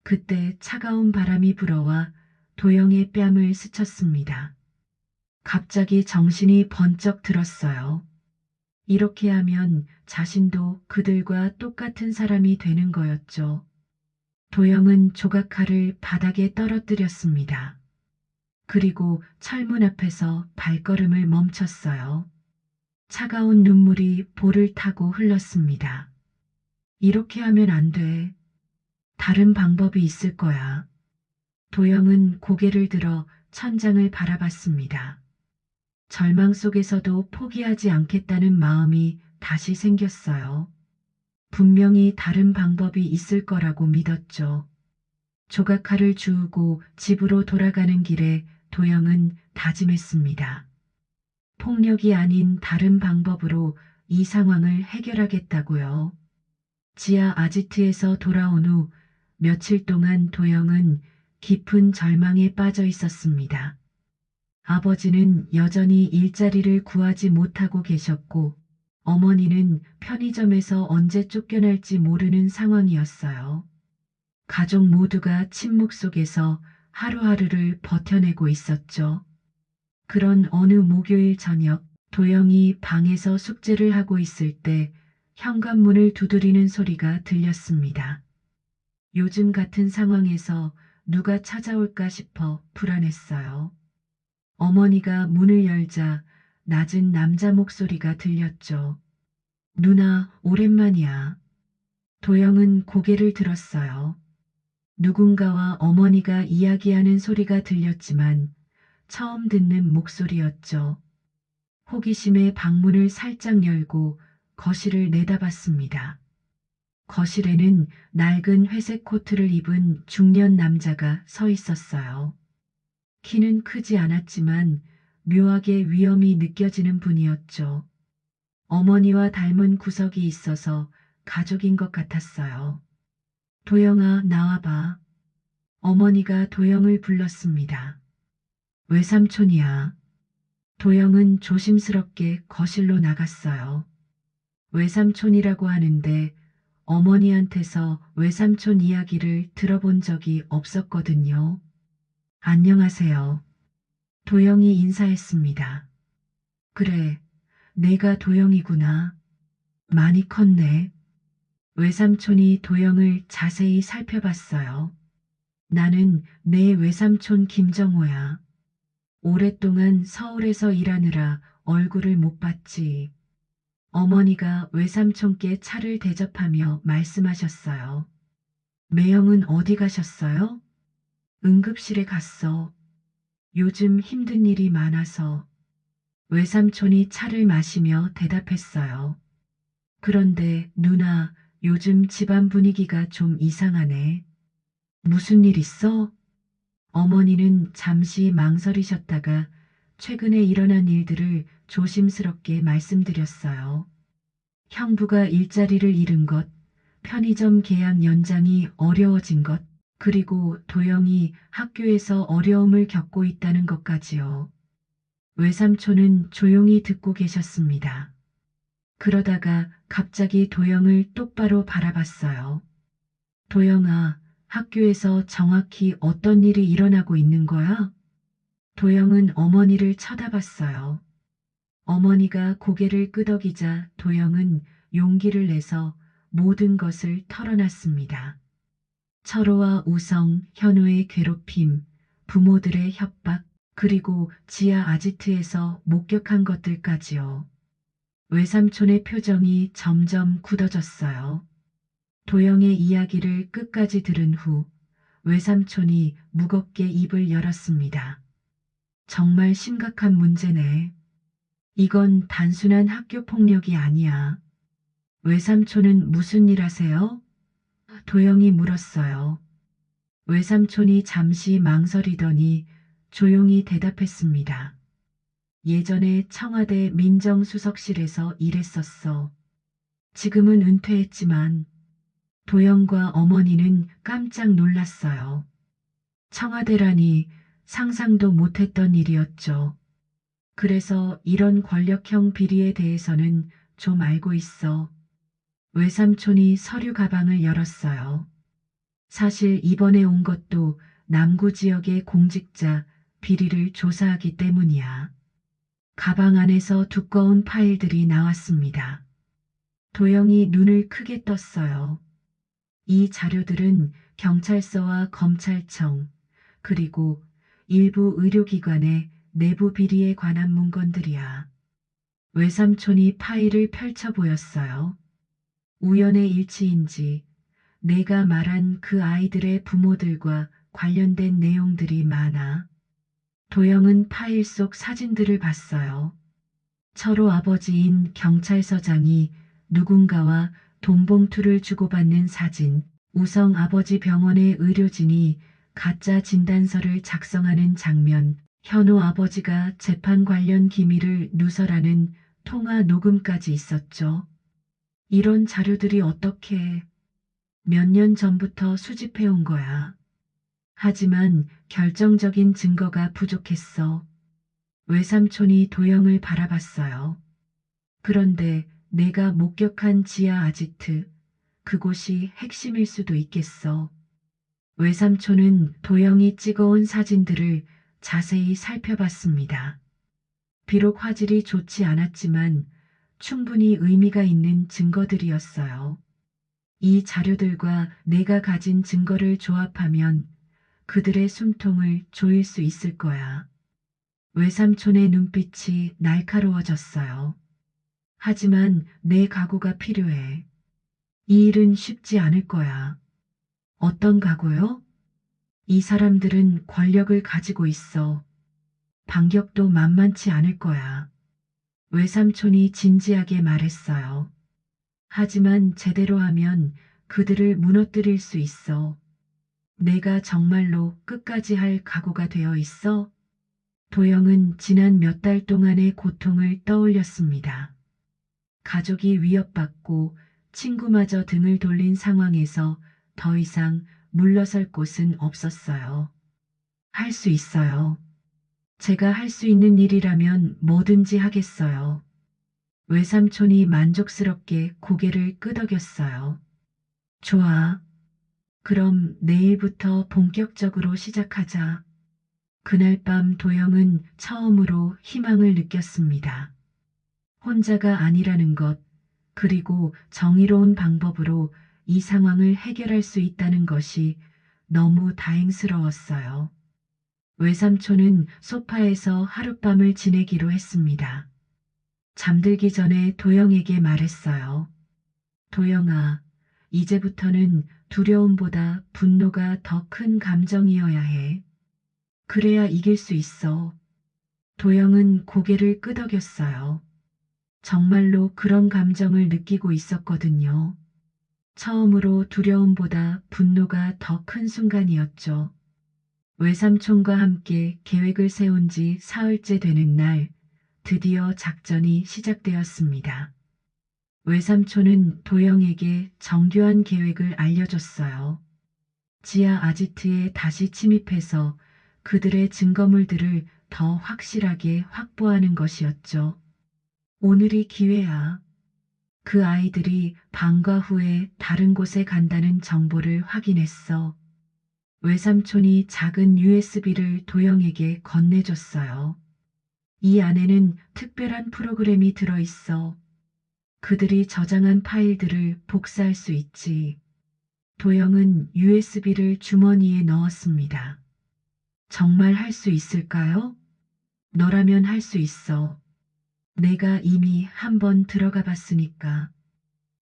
그때 차가운 바람이 불어와 도영의 뺨을 스쳤습니다. 갑자기 정신이 번쩍 들었어요. 이렇게 하면 자신도 그들과 똑같은 사람이 되는 거였죠. 도영은 조각칼을 바닥에 떨어뜨렸습니다. 그리고 철문 앞에서 발걸음을 멈췄어요. 차가운 눈물이 볼을 타고 흘렀습니다. 이렇게 하면 안 돼. 다른 방법이 있을 거야. 도영은 고개를 들어 천장을 바라봤습니다. 절망 속에서도 포기하지 않겠다는 마음이 다시 생겼어요. 분명히 다른 방법이 있을 거라고 믿었죠. 조각칼을 주우고 집으로 돌아가는 길에 도영은 다짐했습니다. 폭력이 아닌 다른 방법으로 이 상황을 해결하겠다고요. 지하 아지트에서 돌아온 후 며칠 동안 도영은 깊은 절망에 빠져 있었습니다. 아버지는 여전히 일자리를 구하지 못하고 계셨고 어머니는 편의점에서 언제 쫓겨날지 모르는 상황이었어요. 가족 모두가 침묵 속에서 하루하루를 버텨내고 있었죠. 그런 어느 목요일 저녁 도영이 방에서 숙제를 하고 있을 때 현관문을 두드리는 소리가 들렸습니다. 요즘 같은 상황에서 누가 찾아올까 싶어 불안했어요. 어머니가 문을 열자 낮은 남자 목소리가 들렸죠. 누나, 오랜만이야. 도영은 고개를 들었어요. 누군가와 어머니가 이야기하는 소리가 들렸지만 처음 듣는 목소리였죠. 호기심에 방문을 살짝 열고 거실을 내다봤습니다. 거실에는 낡은 회색 코트를 입은 중년 남자가 서 있었어요. 키는 크지 않았지만 묘하게 위엄이 느껴지는 분이었죠. 어머니와 닮은 구석이 있어서 가족인 것 같았어요. 도영아, 나와봐. 어머니가 도영을 불렀습니다. 외삼촌이야. 도영은 조심스럽게 거실로 나갔어요. 외삼촌이라고 하는데 어머니한테서 외삼촌 이야기를 들어본 적이 없었거든요. 안녕하세요. 도영이 인사했습니다. 그래, 내가 도영이구나. 많이 컸네. 외삼촌이 도영을 자세히 살펴봤어요. 나는 내 외삼촌 김정호야. 오랫동안 서울에서 일하느라 얼굴을 못 봤지. 어머니가 외삼촌께 차를 대접하며 말씀하셨어요. 매형은 어디 가셨어요? 응급실에 갔어. 요즘 힘든 일이 많아서. 외삼촌이 차를 마시며 대답했어요. 그런데 누나, 요즘 집안 분위기가 좀 이상하네. 무슨 일 있어? 어머니는 잠시 망설이셨다가 최근에 일어난 일들을 조심스럽게 말씀드렸어요. 형부가 일자리를 잃은 것, 편의점 계약 연장이 어려워진 것, 그리고 도영이 학교에서 어려움을 겪고 있다는 것까지요. 외삼촌은 조용히 듣고 계셨습니다. 그러다가 갑자기 도영을 똑바로 바라봤어요. 도영아, 학교에서 정확히 어떤 일이 일어나고 있는 거야? 도영은 어머니를 쳐다봤어요. 어머니가 고개를 끄덕이자 도영은 용기를 내서 모든 것을 털어놨습니다. 철호와 우성, 현우의 괴롭힘, 부모들의 협박, 그리고 지하 아지트에서 목격한 것들까지요. 외삼촌의 표정이 점점 굳어졌어요. 도영의 이야기를 끝까지 들은 후 외삼촌이 무겁게 입을 열었습니다. 정말 심각한 문제네. 이건 단순한 학교 폭력이 아니야. 외삼촌은 무슨 일 하세요? 도영이 물었어요. 외삼촌이 잠시 망설이더니 조용히 대답했습니다. 예전에 청와대 민정수석실에서 일했었어. 지금은 은퇴했지만 도영과 어머니는 깜짝 놀랐어요. 청와대라니 상상도 못했던 일이었죠. 그래서 이런 권력형 비리에 대해서는 좀 알고 있어. 외삼촌이 서류 가방을 열었어요. 사실 이번에 온 것도 남구 지역의 공직자 비리를 조사하기 때문이야. 가방 안에서 두꺼운 파일들이 나왔습니다. 도영이 눈을 크게 떴어요. 이 자료들은 경찰서와 검찰청, 그리고 일부 의료기관의 내부 비리에 관한 문건들이야. 외삼촌이 파일을 펼쳐 보였어요. 우연의 일치인지 내가 말한 그 아이들의 부모들과 관련된 내용들이 많아. 도영은 파일 속 사진들을 봤어요. 철호 아버지인 경찰서장이 누군가와 돈봉투를 주고받는 사진, 우성 아버지 병원의 의료진이 가짜 진단서를 작성하는 장면, 현호 아버지가 재판 관련 기밀을 누설하는 통화 녹음까지 있었죠. 이런 자료들이 어떻게 몇 년 전부터 수집해온 거야. 하지만 결정적인 증거가 부족했어. 외삼촌이 도영을 바라봤어요. 그런데 내가 목격한 지하 아지트, 그곳이 핵심일 수도 있겠어. 외삼촌은 도영이 찍어온 사진들을 자세히 살펴봤습니다. 비록 화질이 좋지 않았지만 충분히 의미가 있는 증거들이었어요. 이 자료들과 내가 가진 증거를 조합하면 그들의 숨통을 조일 수 있을 거야. 외삼촌의 눈빛이 날카로워졌어요. 하지만 내 각오가 필요해. 이 일은 쉽지 않을 거야. 어떤 각오요? 이 사람들은 권력을 가지고 있어. 반격도 만만치 않을 거야. 외삼촌이 진지하게 말했어요. 하지만 제대로 하면 그들을 무너뜨릴 수 있어. 내가 정말로 끝까지 할 각오가 되어 있어? 도영은 지난 몇 달 동안의 고통을 떠올렸습니다. 가족이 위협받고 친구마저 등을 돌린 상황에서 더 이상 물러설 곳은 없었어요. 할 수 있어요. 제가 할 수 있는 일이라면 뭐든지 하겠어요. 외삼촌이 만족스럽게 고개를 끄덕였어요. 좋아. 그럼 내일부터 본격적으로 시작하자. 그날 밤 도영은 처음으로 희망을 느꼈습니다. 혼자가 아니라는 것, 그리고 정의로운 방법으로 이 상황을 해결할 수 있다는 것이 너무 다행스러웠어요. 외삼촌은 소파에서 하룻밤을 지내기로 했습니다. 잠들기 전에 도영에게 말했어요. 도영아, 이제부터는 두려움보다 분노가 더 큰 감정이어야 해. 그래야 이길 수 있어. 도영은 고개를 끄덕였어요. 정말로 그런 감정을 느끼고 있었거든요. 처음으로 두려움보다 분노가 더 큰 순간이었죠. 외삼촌과 함께 계획을 세운 지 사흘째 되는 날, 드디어 작전이 시작되었습니다. 외삼촌은 도영에게 정교한 계획을 알려줬어요. 지하 아지트에 다시 침입해서 그들의 증거물들을 더 확실하게 확보하는 것이었죠. 오늘이 기회야. 그 아이들이 방과 후에 다른 곳에 간다는 정보를 확인했어. 외삼촌이 작은 USB를 도영에게 건네줬어요. 이 안에는 특별한 프로그램이 들어있어. 그들이 저장한 파일들을 복사할 수 있지. 도영은 USB를 주머니에 넣었습니다. 정말 할 수 있을까요? 너라면 할 수 있어. 내가 이미 한 번 들어가 봤으니까.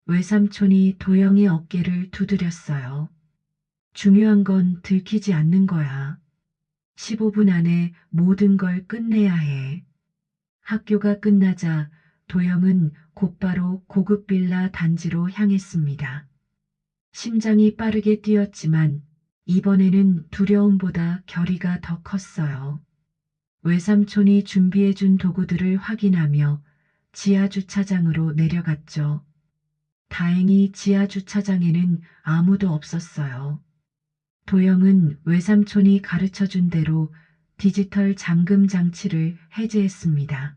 외삼촌이 도영의 어깨를 두드렸어요. 중요한 건 들키지 않는 거야. 15분 안에 모든 걸 끝내야 해. 학교가 끝나자 도영은 곧바로 고급 빌라 단지로 향했습니다. 심장이 빠르게 뛰었지만 이번에는 두려움보다 결의가 더 컸어요. 외삼촌이 준비해준 도구들을 확인하며 지하 주차장으로 내려갔죠. 다행히 지하 주차장에는 아무도 없었어요. 도영은 외삼촌이 가르쳐준 대로 디지털 잠금 장치를 해제했습니다.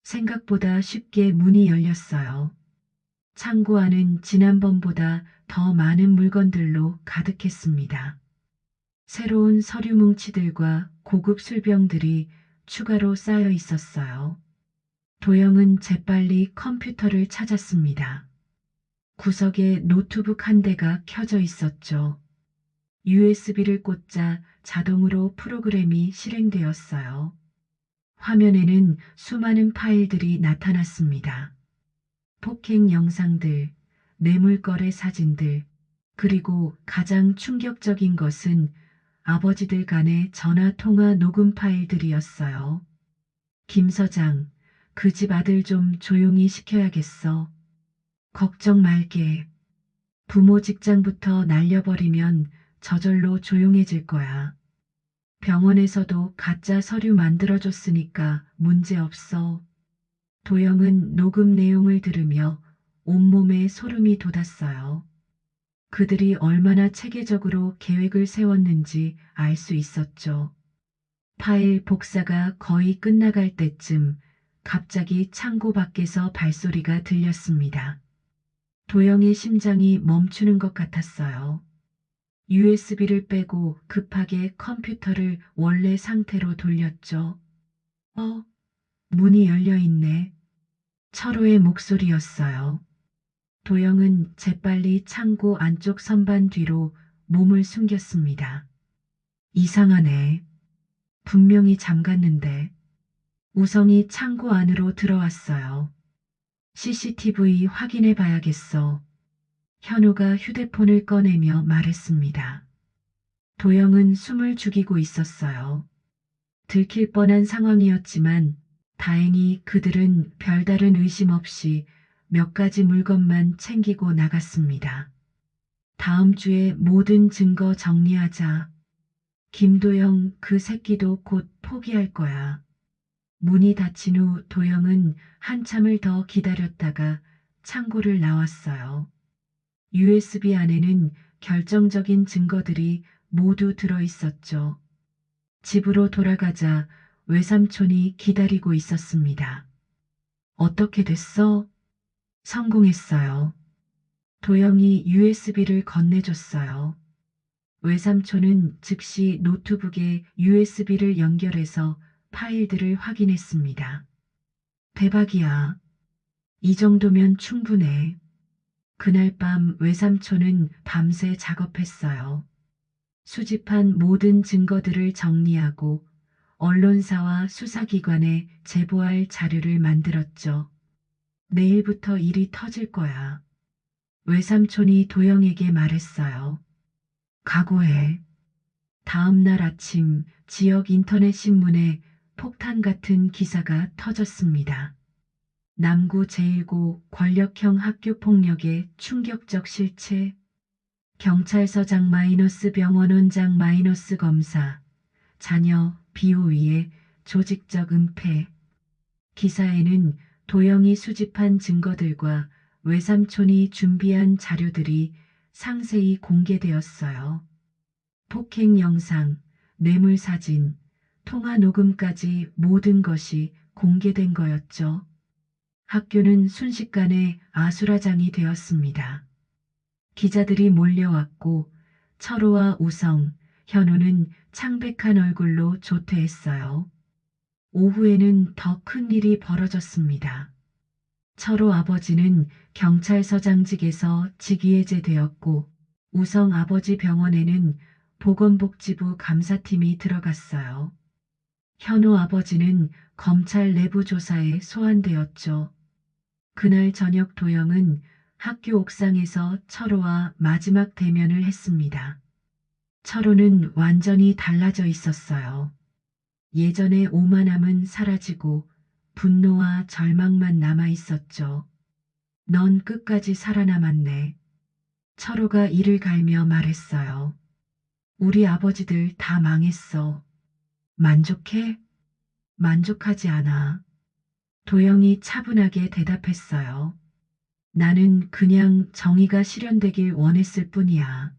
생각보다 쉽게 문이 열렸어요. 창고 안은 지난번보다 더 많은 물건들로 가득했습니다. 새로운 서류 뭉치들과 고급 술병들이 추가로 쌓여 있었어요. 도영은 재빨리 컴퓨터를 찾았습니다. 구석에 노트북 한 대가 켜져 있었죠. USB를 꽂자 자동으로 프로그램이 실행되었어요. 화면에는 수많은 파일들이 나타났습니다. 폭행 영상들, 뇌물거래 사진들, 그리고 가장 충격적인 것은 아버지들 간의 전화 통화 녹음 파일들이었어요. 김 서장, 그 집 아들 좀 조용히 시켜야겠어. 걱정 말게. 부모 직장부터 날려버리면 저절로 조용해질 거야. 병원에서도 가짜 서류 만들어줬으니까 문제 없어. 도영은 녹음 내용을 들으며 온몸에 소름이 돋았어요. 그들이 얼마나 체계적으로 계획을 세웠는지 알 수 있었죠. 파일 복사가 거의 끝나갈 때쯤 갑자기 창고 밖에서 발소리가 들렸습니다. 도영의 심장이 멈추는 것 같았어요. USB를 빼고 급하게 컴퓨터를 원래 상태로 돌렸죠. 문이 열려 있네. 철호의 목소리였어요. 도영은 재빨리 창고 안쪽 선반 뒤로 몸을 숨겼습니다. 이상하네. 분명히 잠갔는데. 우성이 창고 안으로 들어왔어요. CCTV 확인해 봐야겠어. 현우가 휴대폰을 꺼내며 말했습니다. 도영은 숨을 죽이고 있었어요. 들킬 뻔한 상황이었지만 다행히 그들은 별다른 의심 없이 몇 가지 물건만 챙기고 나갔습니다. 다음 주에 모든 증거 정리하자. 김도영 그 새끼도 곧 포기할 거야. 문이 닫힌 후 도영은 한참을 더 기다렸다가 창고를 나왔어요. USB 안에는 결정적인 증거들이 모두 들어 있었죠. 집으로 돌아가자 외삼촌이 기다리고 있었습니다. 어떻게 됐어? 성공했어요. 도영이 USB를 건네줬어요. 외삼촌은 즉시 노트북에 USB를 연결해서 파일들을 확인했습니다. 대박이야. 이 정도면 충분해. 그날 밤 외삼촌은 밤새 작업했어요. 수집한 모든 증거들을 정리하고 언론사와 수사기관에 제보할 자료를 만들었죠. 내일부터 일이 터질 거야. 외삼촌이 도영에게 말했어요. 각오해. 다음 날 아침 지역 인터넷 신문에 폭탄 같은 기사가 터졌습니다. 남구 제1고 권력형 학교 폭력의 충격적 실체, 경찰서장 마이너스 병원원장 마이너스 검사, 자녀 비호위의 조직적 은폐. 기사에는 도영이 수집한 증거들과 외삼촌이 준비한 자료들이 상세히 공개되었어요. 폭행 영상, 뇌물 사진, 통화 녹음까지 모든 것이 공개된 거였죠. 학교는 순식간에 아수라장이 되었습니다. 기자들이 몰려왔고 철호와 우성, 현우는 창백한 얼굴로 조퇴했어요. 오후에는 더 큰 일이 벌어졌습니다. 철호 아버지는 경찰서장직에서 직위해제되었고 우성 아버지 병원에는 보건복지부 감사팀이 들어갔어요. 현우 아버지는 검찰 내부 조사에 소환되었죠. 그날 저녁 도영은 학교 옥상에서 철호와 마지막 대면을 했습니다. 철호는 완전히 달라져 있었어요. 예전의 오만함은 사라지고 분노와 절망만 남아 있었죠. 넌 끝까지 살아남았네. 철호가 이를 갈며 말했어요. 우리 아버지들 다 망했어. 만족해? 만족하지 않아. 도영이 차분하게 대답했어요. 나는 그냥 정의가 실현되길 원했을 뿐이야.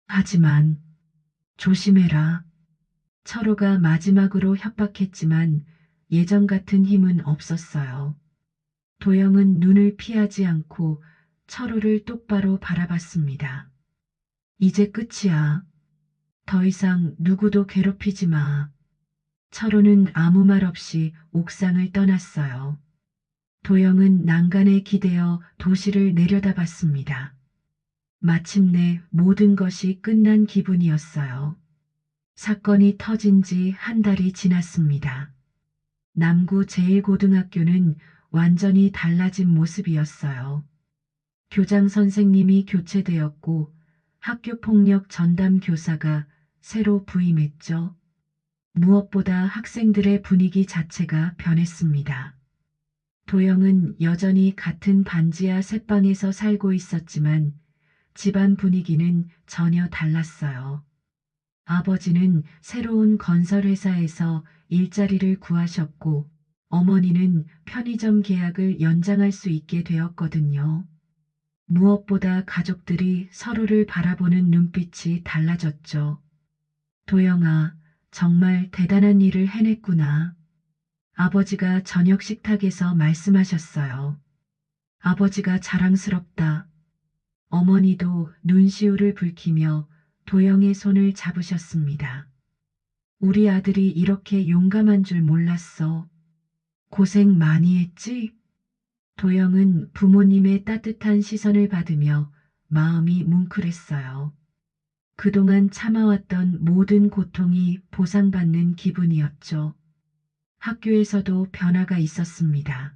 하지만 조심해라. 철호가 마지막으로 협박했지만 예전 같은 힘은 없었어요. 도영은 눈을 피하지 않고 철호를 똑바로 바라봤습니다. 이제 끝이야. 더 이상 누구도 괴롭히지 마. 철호는 아무 말 없이 옥상을 떠났어요. 도영은 난간에 기대어 도시를 내려다봤습니다. 마침내 모든 것이 끝난 기분이었어요. 사건이 터진 지 한 달이 지났습니다. 남구 제1고등학교는 완전히 달라진 모습이었어요. 교장 선생님이 교체되었고 학교폭력 전담 교사가 새로 부임했죠. 무엇보다 학생들의 분위기 자체가 변했습니다. 도영은 여전히 같은 반지하 새방에서 살고 있었지만 집안 분위기는 전혀 달랐어요. 아버지는 새로운 건설회사에서 일자리를 구하셨고 어머니는 편의점 계약을 연장할 수 있게 되었거든요. 무엇보다 가족들이 서로를 바라보는 눈빛이 달라졌죠. 도영아, 정말 대단한 일을 해냈구나. 아버지가 저녁 식탁에서 말씀하셨어요. 아버지가 자랑스럽다. 어머니도 눈시울을 붉히며 도영의 손을 잡으셨습니다. 우리 아들이 이렇게 용감한 줄 몰랐어. 고생 많이 했지? 도영은 부모님의 따뜻한 시선을 받으며 마음이 뭉클했어요. 그동안 참아왔던 모든 고통이 보상받는 기분이었죠. 학교에서도 변화가 있었습니다.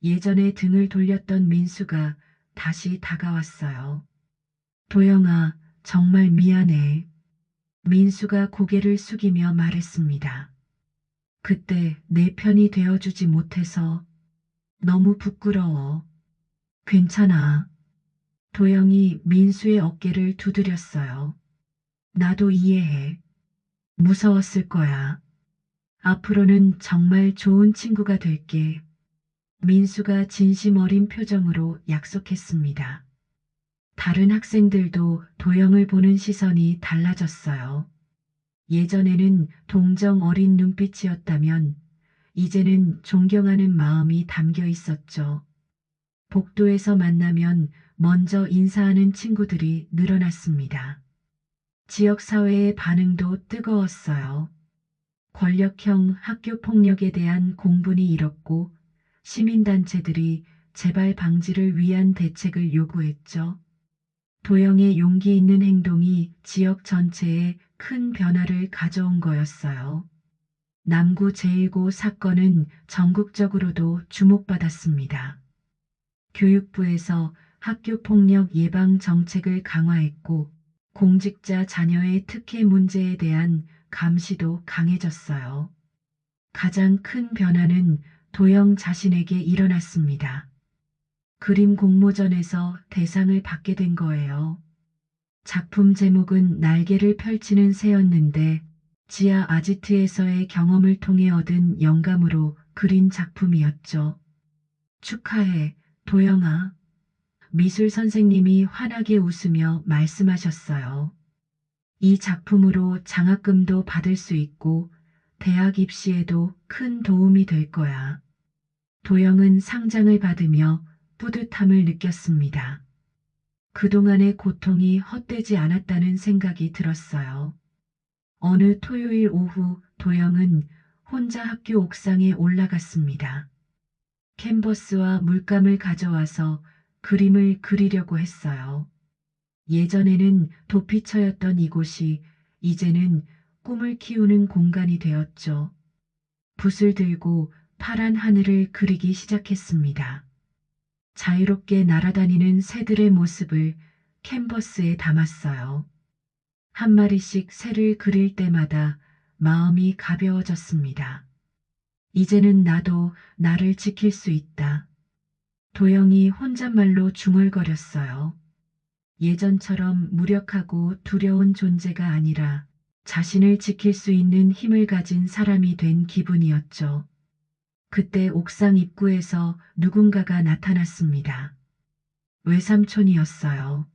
예전에 등을 돌렸던 민수가 다시 다가왔어요. 도영아, 정말 미안해. 민수가 고개를 숙이며 말했습니다. 그때 내 편이 되어주지 못해서 너무 부끄러워. 괜찮아. 도영이 민수의 어깨를 두드렸어요. 나도 이해해. 무서웠을 거야. 앞으로는 정말 좋은 친구가 될게. 민수가 진심 어린 표정으로 약속했습니다. 다른 학생들도 도영을 보는 시선이 달라졌어요. 예전에는 동정 어린 눈빛이었다면 이제는 존경하는 마음이 담겨 있었죠. 복도에서 만나면 먼저 인사하는 친구들이 늘어났습니다. 지역사회의 반응도 뜨거웠어요. 권력형 학교 폭력에 대한 공분이 일었고 시민단체들이 재발 방지를 위한 대책을 요구했죠. 도영의 용기 있는 행동이 지역 전체에 큰 변화를 가져온 거였어요. 남구 제1고 사건은 전국적으로도 주목받았습니다. 교육부에서 학교폭력 예방 정책을 강화했고 공직자 자녀의 특혜 문제에 대한 감시도 강해졌어요. 가장 큰 변화는 도영 자신에게 일어났습니다. 그림 공모전에서 대상을 받게 된 거예요. 작품 제목은 날개를 펼치는 새였는데 지하 아지트에서의 경험을 통해 얻은 영감으로 그린 작품이었죠. 축하해, 도영아. 미술 선생님이 환하게 웃으며 말씀하셨어요. 이 작품으로 장학금도 받을 수 있고 대학 입시에도 큰 도움이 될 거야. 도영은 상장을 받으며 뿌듯함을 느꼈습니다. 그동안의 고통이 헛되지 않았다는 생각이 들었어요. 어느 토요일 오후 도영은 혼자 학교 옥상에 올라갔습니다. 캔버스와 물감을 가져와서 그림을 그리려고 했어요. 예전에는 도피처였던 이곳이 이제는 꿈을 키우는 공간이 되었죠. 붓을 들고 파란 하늘을 그리기 시작했습니다. 자유롭게 날아다니는 새들의 모습을 캔버스에 담았어요. 한 마리씩 새를 그릴 때마다 마음이 가벼워졌습니다. 이제는 나도 나를 지킬 수 있다. 도영이 혼잣말로 중얼거렸어요. 예전처럼 무력하고 두려운 존재가 아니라 자신을 지킬 수 있는 힘을 가진 사람이 된 기분이었죠. 그때 옥상 입구에서 누군가가 나타났습니다. 외삼촌이었어요.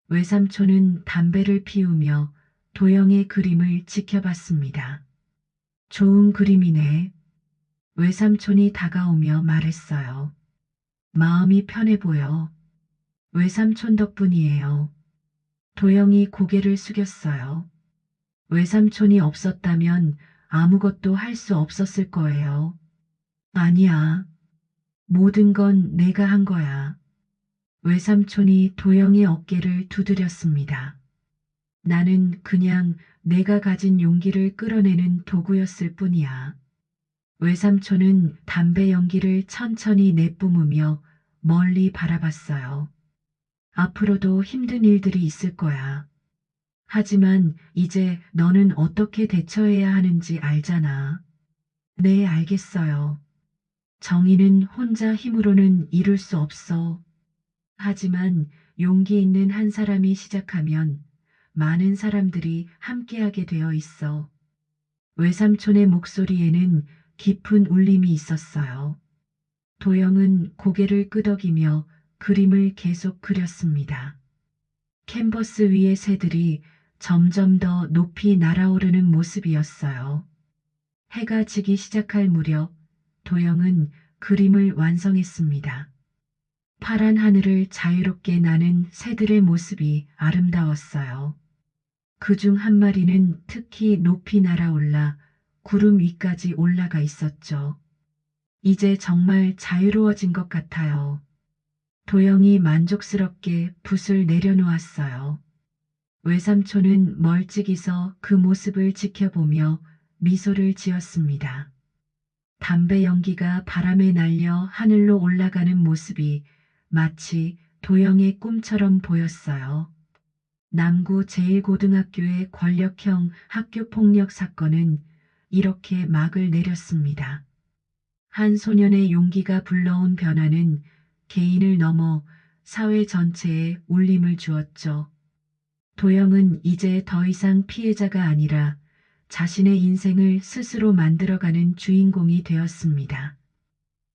외삼촌은 담배를 피우며 도영의 그림을 지켜봤습니다. 좋은 그림이네. 외삼촌이 다가오며 말했어요. 마음이 편해 보여. 외삼촌 덕분이에요. 도영이 고개를 숙였어요. 외삼촌이 없었다면 아무것도 할 수 없었을 거예요. 아니야. 모든 건 내가 한 거야. 외삼촌이 도영의 어깨를 두드렸습니다. 나는 그냥 내가 가진 용기를 끌어내는 도구였을 뿐이야. 외삼촌은 담배 연기를 천천히 내뿜으며 멀리 바라봤어요. 앞으로도 힘든 일들이 있을 거야. 하지만 이제 너는 어떻게 대처해야 하는지 알잖아. 네, 알겠어요. 정의는 혼자 힘으로는 이룰 수 없어. 하지만 용기 있는 한 사람이 시작하면 많은 사람들이 함께하게 되어 있어. 외삼촌의 목소리에는 깊은 울림이 있었어요. 도영은 고개를 끄덕이며 그림을 계속 그렸습니다. 캔버스 위의 새들이 점점 더 높이 날아오르는 모습이었어요. 해가 지기 시작할 무렵 도영은 그림을 완성했습니다. 파란 하늘을 자유롭게 나는 새들의 모습이 아름다웠어요. 그중 한 마리는 특히 높이 날아올라 구름 위까지 올라가 있었죠. 이제 정말 자유로워진 것 같아요. 도영이 만족스럽게 붓을 내려놓았어요. 외삼촌은 멀찍이 서 그 모습을 지켜보며 미소를 지었습니다. 담배 연기가 바람에 날려 하늘로 올라가는 모습이 마치 도영의 꿈처럼 보였어요. 남구 제1고등학교의 권력형 학교 폭력 사건은 이렇게 막을 내렸습니다. 한 소년의 용기가 불러온 변화는 개인을 넘어 사회 전체에 울림을 주었죠. 도영은 이제 더 이상 피해자가 아니라 자신의 인생을 스스로 만들어가는 주인공이 되었습니다.